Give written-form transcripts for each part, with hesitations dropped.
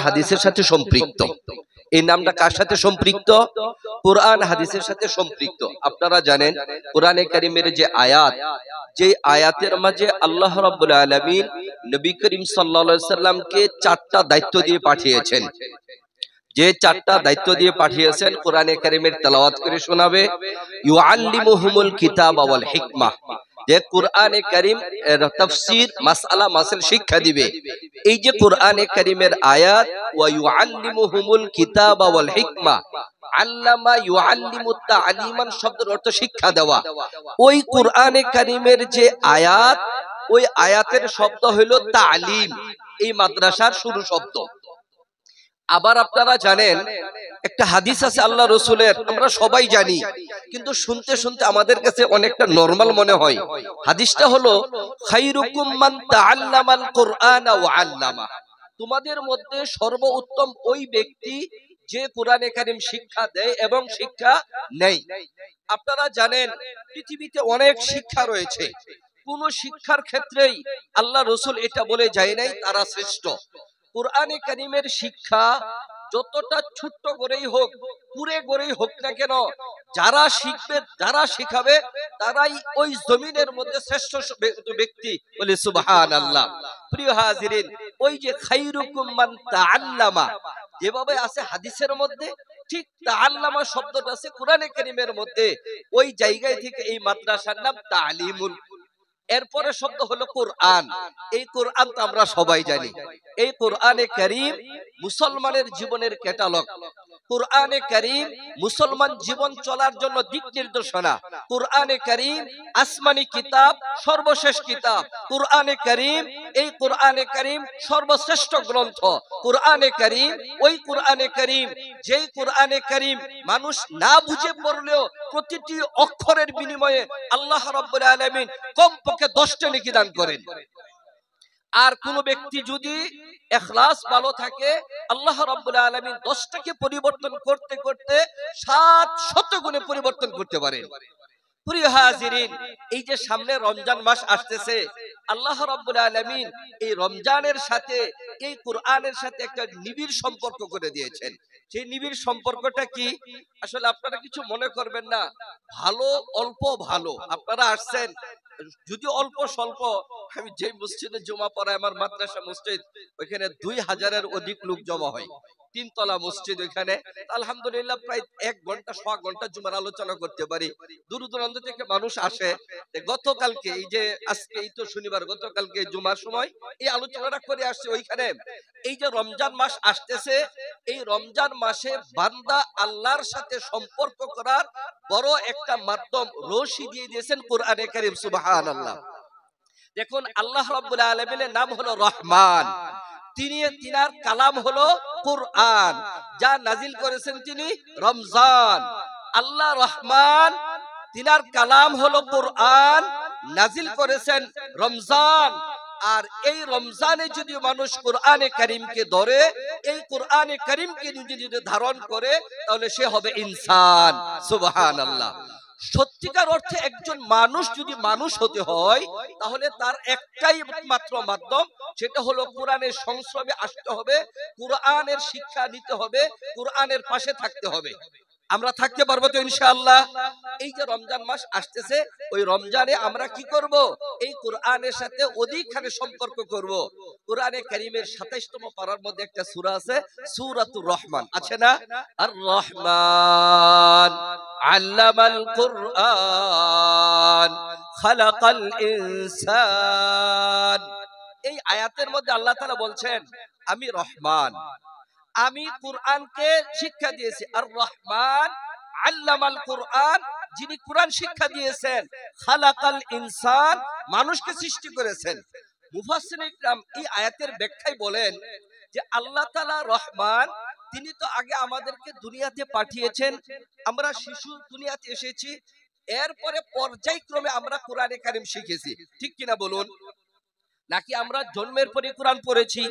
হাদিসের সাথে সম্পৃক্ত। এই নামটা কার সাথে সম্পৃক্ত? কোরআন হাদিসের সাথে সম্পৃক্ত। আপনারা জানেন কোরআনে কারীমের যে আয়াত, যে আয়াতের মাঝে আল্লাহ রাব্বুল আলামিন নবী করিম সাল্লাল্লাহু আলাইহি সাল্লামকে 4টা দায়িত্ব দিয়ে পাঠিয়েছেন। যে 4টা দায়িত্ব দিয়ে পাঠিয়েছেন কোরআনে কারীমের তেলাওয়াত করে শোনাবে, ইউআল্লিমুহুমুল কিতাবা ওয়াল হিকমাহ, যে কোরআনে কারীম এর তাফসীর মাসআলা মাসাইল শিক্ষা দিবে। এই যে কোরআনে কারীমের আয়াত ওয়া ইউআল্লিমুহুমুল কিতাবা ওয়াল হিকমাহ, আল্লামা ইউআল্লিমু তা'লিমান শব্দের অর্থ শিক্ষা দেওয়া। ওই কোরআনে কারীমের যে আয়াত, ওই আয়াতের শব্দ হলো তা'লিম, এই মাদ্রাসার শুরু শব্দ। আবার আপনারা জানেন একটা হাদিস আছে আল্লাহ রাসূলের, আমরা সবাই জানি, কিন্তু শুনতে শুনতে আমাদের কাছে অনেকটা নরমাল মনে হয়। হাদিসটা হলো খায়রুকুম মান তাআল্লামাল কুরআনা ওয়া আল্লামা, তোমাদের মধ্যে সর্বোত্তম ওই ব্যক্তি যে কোরআনে কারীম শিক্ষা দেয় এবং শিক্ষা নেয়। আপনারা জানেন পৃথিবীতে অনেক শিক্ষা রয়েছে, কোন শিক্ষার ক্ষেত্রেই আল্লাহ রাসূল এটা বলে যায় নাই তারা শ্রেষ্ঠ। কোরআনে কারীমের শিক্ষা যতটা ছোট্ট করেই হোক, পুরে করেই হোক না কেন, যারা শিখবে, যারা শিখাবে, তারাই ওই জমিনের মধ্যে শ্রেষ্ঠ ব্যক্তি। বলে সুবহানাল্লাহ। প্রিয় হাজিরিন, ওই যে খায়রুকুম মান তাআল্লামা যেভাবে আছে হাদিসের মধ্যে, ঠিক তাআল্লামা শব্দটা আছে কোরআনে কারীমের মধ্যে। ওই জায়গায় থেকে এই মাদ্রাসার নাম তালিমুল। এরপরে শব্দ হলো কোরআন। এই কোরআন তো আমরা সবাই জানি। এই কোরআনে কারীম মুসলমানের জীবনের ক্যাটালগ। কোরআনে কারীম মুসলমান জীবন চলার জন্য দিক নির্দেশনা। কোরআনে কারীম আসমানি কিতাব, সর্বশেষ কিতাব। কোরআনে কারীম, এই কোরআনে কারীম সর্বশ্রেষ্ঠ গ্রন্থ। কোরআনে কারীম, ওই কোরআনে কারীম যেই কোরআনে কারীম মানুষ না বুঝে পড়লেও প্রতিটি অক্ষরের বিনিময়ে আল্লাহ রাব্বুল আলামিন কমপক্ষে 10টা নেকি দান করেন। আর কোন ব্যক্তি যদি ইখলাস ভালো থাকে, আল্লাহ রাব্বুল আলামিন 10টাকে পরিবর্তন করতে করতে 700 গুণে পরিবর্তন করতে পারেন। প্রিয় হাজিরিন, এই যে সামনে রমজান মাস আসতেছে, আল্লাহ রাব্বুল আলামিন এই রমজানের সাথে এই কোরআনের সাথে একটা নিবিড় সম্পর্ক করে দিয়েছেন। সেই নিবিড় সম্পর্কটা কি? আসলে আপনারা কিছু মনে করবেন না, ভালো অল্প ভালো। আপনারা আসছেন, যদি অল্প স্বল্প, আমি যে মসজিদে জমা পড়াই, আমার মাদ্রাসা মসজিদ, ওইখানে 2000-এর অধিক লোক জমা হয়। 3 তলা মসজিদ, ওইখানে আলহামদুলিল্লাহ প্রায় 1 ঘন্টা 1.5 ঘন্টা জুমার আলোচনা করতে পারি। দূর দূরান্ত থেকে মানুষ আসে। গতকালকে, এই যে আজকে এই তো শনিবার, গতকালকে জুমার সময় এই আলোচনাটা করে আসছে ওইখানে। এই যে রমজান মাস আসতেছে, এই রমজান মাসে বান্দা আল্লাহর সাথে সম্পর্ক করার বড় একটা মাধ্যম রশি দিয়ে দিয়েছেন কোরআনে কারীম। সুবহানাল্লাহ। দেখুন, আল্লাহ রাব্বুল আলামিনের নাম হলো রহমান, তিনার কালাম হলো কোরআন, যা নাজিল করেছেন তিনি রমজান। আল্লাহ রহমান, তিনার কালাম হলো কোরআন, নাজিল করেছেন রমজান। আর এই রমজানে যদি মানুষ কোরআনে কারীমকে ধরে, এই কোরআনে কারীমকে যদি ধারণ করে, তাহলে সে হবে ইনসান। সুবহানাল্লাহ। সত্যিকার অর্থে একজন মানুষ যদি মানুষ হতে হয়, তাহলে তার একটাই মাত্র মাধ্যম, সেটা হলো কোরআনের সংস্রবে আসতে হবে, কোরআনের শিক্ষা নিতে হবে, কোরআনের পাশে থাকতে হবে। আমরা থাকতে পারবো তো ইনশাআল্লাহ? এই যে রমজান মাস আসতেছে, ওই রমজানে আমরা কি করব? এই কোরআনের সাথে অধিকখানে সম্পর্ক করব। কোরআনে কারীমের 27তম পারার মধ্যে একটা সূরা আছে, সূরাতুর রহমান, আছে না? আর রহমান আল্লামাল কুরআন খালাকাল ইনসান। এই আয়াতের মধ্যে আল্লাহ তাআলা বলছেন, আমি রহমান, আমি কোরআনকে শিক্ষা দিয়েছি। আর রহমান আল্লামাল কুরআন, যিনি কোরআন শিক্ষা দিয়েছেন, খালাকাল ইনসান, মানুষকে সৃষ্টি করেছেন। মুফাসসিরিন ইকরাম এই আয়াতের ব্যাখ্যায় বলেন যে আল্লাহ তাআলা রহমান, তিনি তো আগে আমাদেরকে দুনিয়াতে পাঠিয়েছেন, আমরা শিশু দুনিয়াতে এসেছি, এরপরে পর্যায়ক্রমে আমরা কোরআনে কারীম শিখেছি। ঠিক কিনা বলুন? নাকি আমরা জন্মের পরে কোরআন পড়েছি?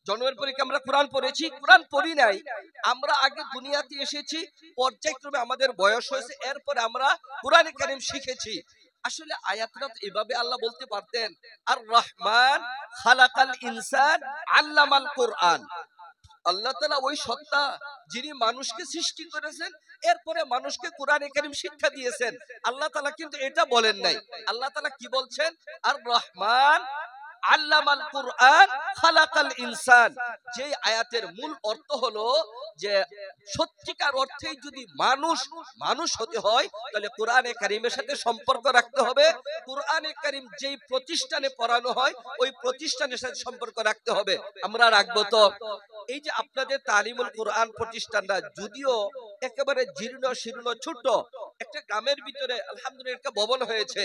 জন্মের পরে কি আমরা কোরআন পড়েছি? কোরআন পড়ি নাই। আমরা আগে দুনিয়াতে এসেছি, পর্যায়ক্রমে আমাদের বয়স হয়েছে, এরপরে আমরা কোরআনে কারীম শিখেছি। আসলে আয়াতটা এভাবে আল্লাহ বলতে পারতেন, আর রহমান খালাকাল ইনসান আল্লামাল কুরআন, আল্লাহ তাআলা ওই সত্তা যিনি মানুষকে সৃষ্টি করেছেন, এরপরে মানুষকে কোরআনে কারীম শিক্ষা দিয়েছেন। আল্লাহ তাআলা কিন্তু এটা বলেন নাই। আল্লাহ তাআলা কি বলছেন? আর রহমান আল্লামাল কুরআন খালাকাল ইনসান। যে আয়াতের মূল অর্থ হলো যে সত্যিকার অর্থেই যদি মানুষ হতে হয় তাহলে কোরআনে কারীমের সাথে সম্পর্ক রাখতে হবে। কোরআনে কারীম যেই প্রতিষ্ঠানে পড়ানো হয় ওই প্রতিষ্ঠানের সাথে সম্পর্ক রাখতে হবে। আমরা রাখবো তো? এই যে আপনাদের তালিমুল কোরআন প্রতিষ্ঠানটা যদিও একেবারে জীর্ণ শীর্ণ ছোট একটা গ্রামের ভিতরে আলহামদুলিল্লাহ একটা ভবন হয়েছে,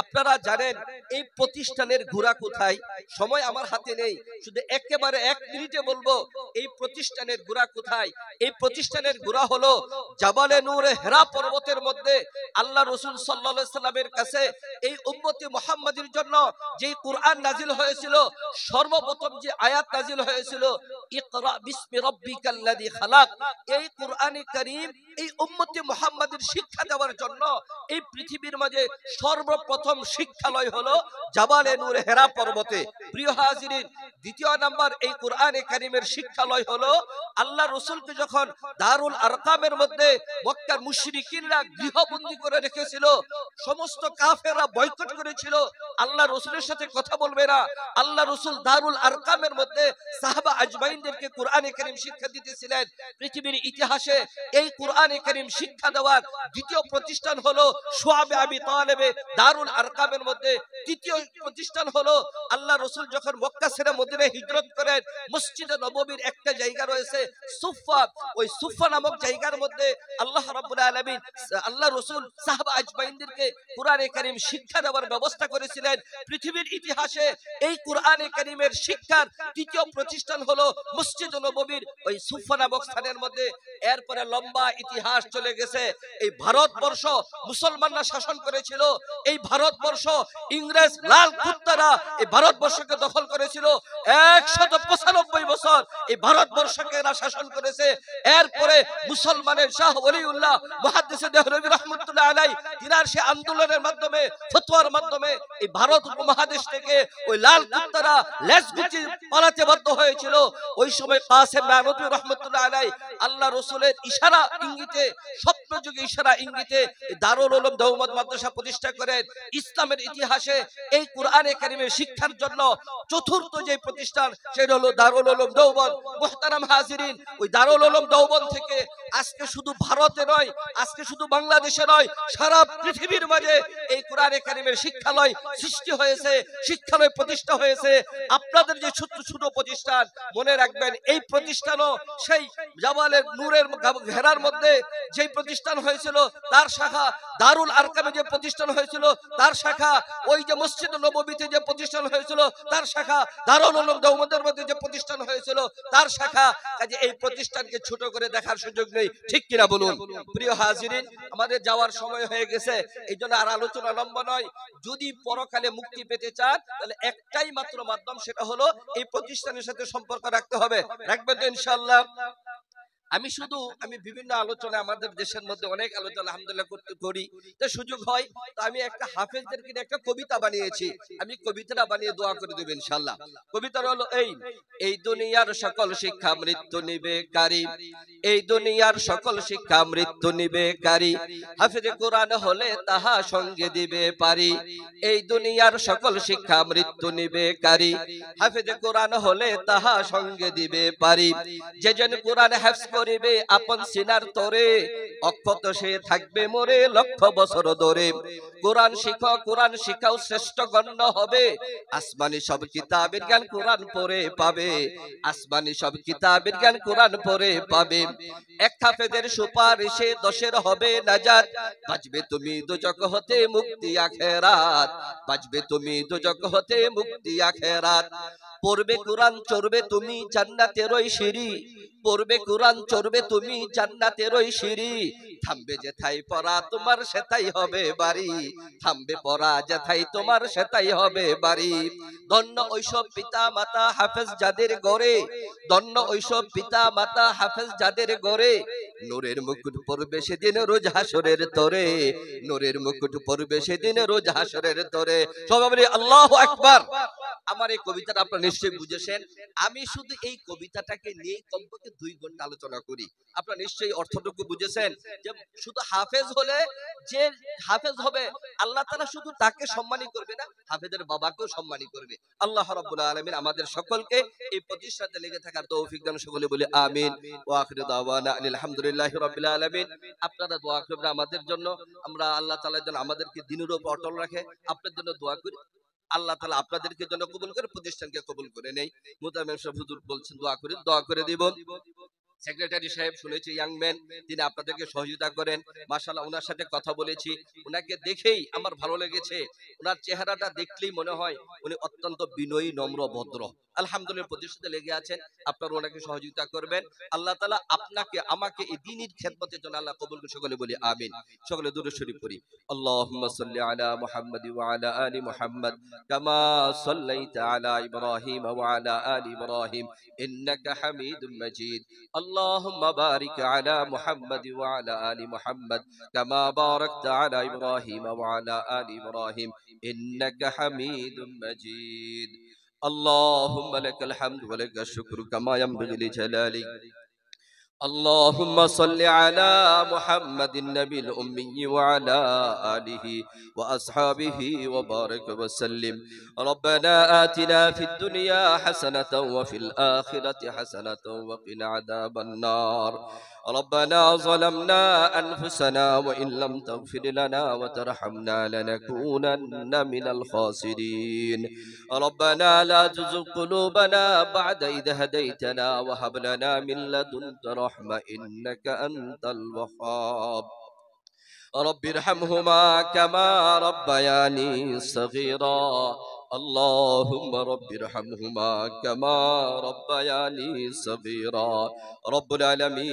আপনারা জানেন এই প্রতিষ্ঠানের গোড়া কোথায়? সময় আমার হাতে নেই, শুধু একেবারে 1 মিনিটে বলবো এই প্রতিষ্ঠানের গোড়া কোথায়। এই প্রতিষ্ঠানের গোড়া হলো জাবালে নূরে হেরা পর্বতের মধ্যে আল্লাহ রাসূল সাল্লাল্লাহু আলাইহি সাল্লামের কাছে এই উম্মতি মুহাম্মাদের জন্য যে কোরআন নাজিল হয়েছিল, সর্বপ্রথম যে আয়াত নাজিল হয়েছিল ইকরা বিসমি রাব্বিকাল্লাযী খালাক, এই কোরআনে কারীম এই উম্মতি মুহাম্মাদের শিক্ষা দেওয়ার জন্য এই পৃথিবীর মাঝে সর্বপ্রথম শিক্ষালয় হলো জাবালে নূরে হেরা পর্বতে। প্রিয় হাজিরিন, দ্বিতীয় নাম্বার এই কোরআনে কারীমের শিক্ষালয় হলো আল্লাহ রাসূলকে যখন দারুল আরকামের মধ্যে মক্কার মুশরিকিনরা গৃহবন্দী করে রেখেছিল, সমস্ত কাফেররা বয়কট করেছিল, আল্লাহ রাসূলের সাথে কথা বলবে না। আল্লাহ রাসূল দারুল আরকামের মধ্যে সাহাবা আজমাইনদেরকে কোরআনে কারীম শিক্ষা দিতেছিলেন। পৃথিবীর ইতিহাসে এই কোরআনে কারীম শিক্ষা দেওয়ার দ্বিতীয় প্রতিষ্ঠান হলো শুআবে আবি তালেবে দারুল আরকামের মধ্যে। তৃতীয় প্রতিষ্ঠান হলো আল্লাহ রাসূল যখন মক্কা ছেড়ে মদিনায় হিজরত করেন, মসজিদে নববীর একটা জায়গা রয়েছে সুফা, ওই সুফা নামক জায়গার মধ্যে আল্লাহ রাব্বুল আলামিন আল্লাহ রাসূল সাহাবা আজমাইনদেরকে কোরআনে কারীম শিক্ষা দেওয়ার ব্যবস্থা করেছিলেন। পৃথিবীর ইতিহাসে এই কোরআনে কারীমের শিক্ষার তৃতীয় প্রতিষ্ঠান হলো মসজিদে নববীর ওই সুফা নামক স্থানের মধ্যে। এরপরে লম্বা ইতিহাস চলে গেছে। এই ভারতবর্ষ মুসলমানরা শাসন করেছিল, এই ভারতবর্ষ ইংরেজ লাল কুত্তারা এই ভারতবর্ষকে দখল করেছিল। 195 বছর এই ভারতবর্ষকে এরা শাসন করেছে। এরপরে মুসলমানের শাহ ওলিউল্লাহ মুহাদ্দিস দেহলভী রাহমাতুল্লাহ আলাইহি তিনার সে আন্দোলনের মাধ্যমে ফতোয়ার মাধ্যমে এই ভারত উপমহাদেশ থেকে ওই লাল কুত্তারা লেজ গুটিয়ে পালাতে বাধ্য হয়েছিল। ওই সময় কাসেম নানভী রাহমাতুল্লাহ আলাইহি আল্লাহ রাসূলের ইশারা ইঙ্গিতে, স্বপ্নযোগে ইশারা ইঙ্গিতে দারুল উলুম দেওবন্দ মাদ্রাসা প্রতিষ্ঠা করেন। ইসলামের ইতিহাসে এই কোরআনে কারীমের শিক্ষার জন্য চতুর্থ যে প্রতিষ্ঠান সেটা হলো দারুল উলুম দেওবন্দ। মুহতারাম হাজিরিন, ওই দারুল উলুম দেওবন্দ থেকে আজকে শুধু ভারতে নয়, আজকে শুধু বাংলাদেশে নয়, সারা পৃথিবীর মাঝে এই কোরআনে কারীমের শিক্ষালয় সৃষ্টি হয়েছে, শিক্ষালয় প্রতিষ্ঠা হয়েছে। আপনাদের যে ছোট ছোট প্রতিষ্ঠান, মনে রাখবেন এই প্রতিষ্ঠানও সেই জাবালে নূরের ঘেরার মধ্যে যে প্রতিষ্ঠান হয়েছিল তার শাখা, দারুল আরকামে যে প্রতিষ্ঠান হয়েছিল তার শাখা, ওই যে মসজিদ নববীতে যে প্রতিষ্ঠান হয়েছিল তার শাখা, দারুল উলুম দেওবন্দের মধ্যে যে প্রতিষ্ঠান হয়েছিল তার শাখা। কাজে এই প্রতিষ্ঠানকে ছোট করে দেখার সুযোগ নেই, ঠিক কিনা বলুন? প্রিয় হাজিরিন, আমাদের যাওয়ার সময় হয়ে গেছে, এই জন্য আর আলোচনা লম্বা নয়। যদি পরকালে মুক্তি পেতে চান তাহলে একটাই মাত্র মাধ্যম, সেটা হলো এই প্রতিষ্ঠানের সাথে সম্পর্ক রাখতে হবে। রাখবেন তো ইনশাআল্লাহ? আমি বিভিন্ন আলোচনা আমাদের দেশের মধ্যে অনেক আলোচনা আলহামদুলিল্লাহ করি, তো সুযোগ হয় তো আমি একটা হাফেজদেরকে নিয়ে একটা কবিতা বানিয়েছি। আমি কবিতাটা বানিয়ে দোয়া করে দেব ইনশাআল্লাহ। কবিতাটা হলো এই দুনিয়ার সকল শিক্ষা মৃত্যু নিবেকারী, এই দুনিয়ার সকল শিক্ষা মৃত্যু নিবেকারী, হাফেজে কোরআন হলে তাহা সঙ্গে দিবে পারি। এই দুনিয়ার সকল শিক্ষা মৃত্যু নিবেকারী, হাফেজে কোরআন হলে তাহা সঙ্গে দিবে পারি। যে জন কোরআন হাফেজ করিবে আপন সিনার তরে, অক্ষত সে থাকবে মরে লক্ষ বছর ধরে। কোরআন শিখো, কোরআন শিখাও, শ্রেষ্ঠ গণ্য হবে। আসমানি সব কিতাবের জ্ঞান কোরআন পড়ে পাবে, আসমানি সব কিতাবের জ্ঞান কোরআন পড়ে পাবে। এক হাফেজের সুপারিশে 10-এর হবে নাজাত, বাঁচবে তুমি দুজক হতে মুক্তি আখিরাত, বাঁচবে তুমি দুজক হতে মুক্তি আখিরাত। পড়বে কোরআন চড়বে তুমি জান্নাতেরই সিঁড়ি, পড়বে কোরআন চড়বে তুমি জান্নাতেরই সিঁড়ি। থামবে যেথায় পড়া তোমার সেটাই হবে বাড়ি, থামবে পড়া যেথায় তোমার সেটাই হবে বাড়ি। ধন্য ওইসব পিতা মাতা হাফেজ যাদের গড়ে, ধন্য ওইসব পিতা মাতা হাফেজ যাদের গড়ে। নূরের মুকুট পড়বে সেদিন রোজ হাসরের তরে, নূরের মুকুট পড়বে সেদিন রোজ হাসরের তরে। সবাই বলি আল্লাহু আকবার। আমার এই কবিতাটা আপনারা নিশ্চয়ই বুঝেছেন। আমি শুধু এই কবিতাটাকে নিয়ে কমপক্ষে 2 ঘন্টা আলোচনা করি। আপনারা নিশ্চয়ই অর্থটুকু বুঝেছেন যে শুধু হাফেজ হলে যে হাফেজ হবে আল্লাহ তাআলা শুধু তাকে সম্মানই করবে না, হাফেজের বাবাকেও সম্মানই করবে। আল্লাহ রাব্বুল আলামিন আমাদের সকলকে এই প্রতিষ্ঠাতে লেগে থাকার তৌফিক দান, সকলে বলি আমিন। ওয়া আখিরু দাওয়ানা আলহামদুলিল্লাহি রাব্বিল আলামিন। আপনারা দোয়া করবেন আমাদের জন্য, আমরা আল্লাহ তাআলা যেন আমাদেরকে দ্বীনের উপর অটল রাখে। আপনাদের জন্য দোয়া করি, আল্লাহ তাআলা আপনাদেরকে জন্য কবুল করে, প্রতিষ্ঠানকে কবুল করে নেই। মুতামিম সাহেব হুজুর বলছেন দোয়া করেন, দোয়া করে দিব। সেক্রেটারি সাহেব শুনেছি ইয়াং ম্যান, তিনি আপনাদেরকে সহযোগিতা করেন। মাশাআল্লাহ, ওনার সাথে কথা বলেছি, ওনাকে দেখেই আমার ভালো লেগেছে। ওনার চেহারাটা দেখলেই মনে হয় উনি অত্যন্ত বিনয়ী, নম্র, ভদ্র। আলহামদুলিল্লাহ, প্রতিষ্ঠাতে লেগে আছেন, আপনারা ওনাকে সহযোগিতা করবেন। আল্লাহ তাআলা আপনাকে আমাকে এই দ্বীনের খেদমতের জন্য আল্লাহ কবুল করে, সকলে বলি আমিন। সকলে দুরূদ শরীফ পড়ি। আল্লাহুম্মা সাল্লি আলা মুহাম্মাদি ওয়া আলা আলি মুহাম্মাদ কামা সাল্লাইতা আলা ইব্রাহিম ওয়া আলা আলি ইব্রাহিম ইন্নাকা হামিদুম মাজিদ। اللهم بارك على محمد وعلى آل محمد كما باركت على إبراهيم وعلى آل إبراهيم إنك حميد مجيد. اللهم لك الحمد ولك الشكر كما ينبغي لجلالك. اللهم صل على محمد النبي الأمي وعلى آله وأصحابه وبارك وسلم. ربنا آتنا في الدنيا حسنة وفي الآخرة حسنة وقنا عذاب النار. ربنا ظلمنا أنفسنا وإن لم تغفر لنا وترحمنا لنكونن من الخاسرين. ربنا لا تزغ قلوبنا بعد إذ هديتنا وهب لنا من لدنك رحمة إنك أنت الوهاب. رب ارحمهما كما ربياني صغيرا. اللهم رب ارحمهما كما ربياني صغيرا. رب العالمين.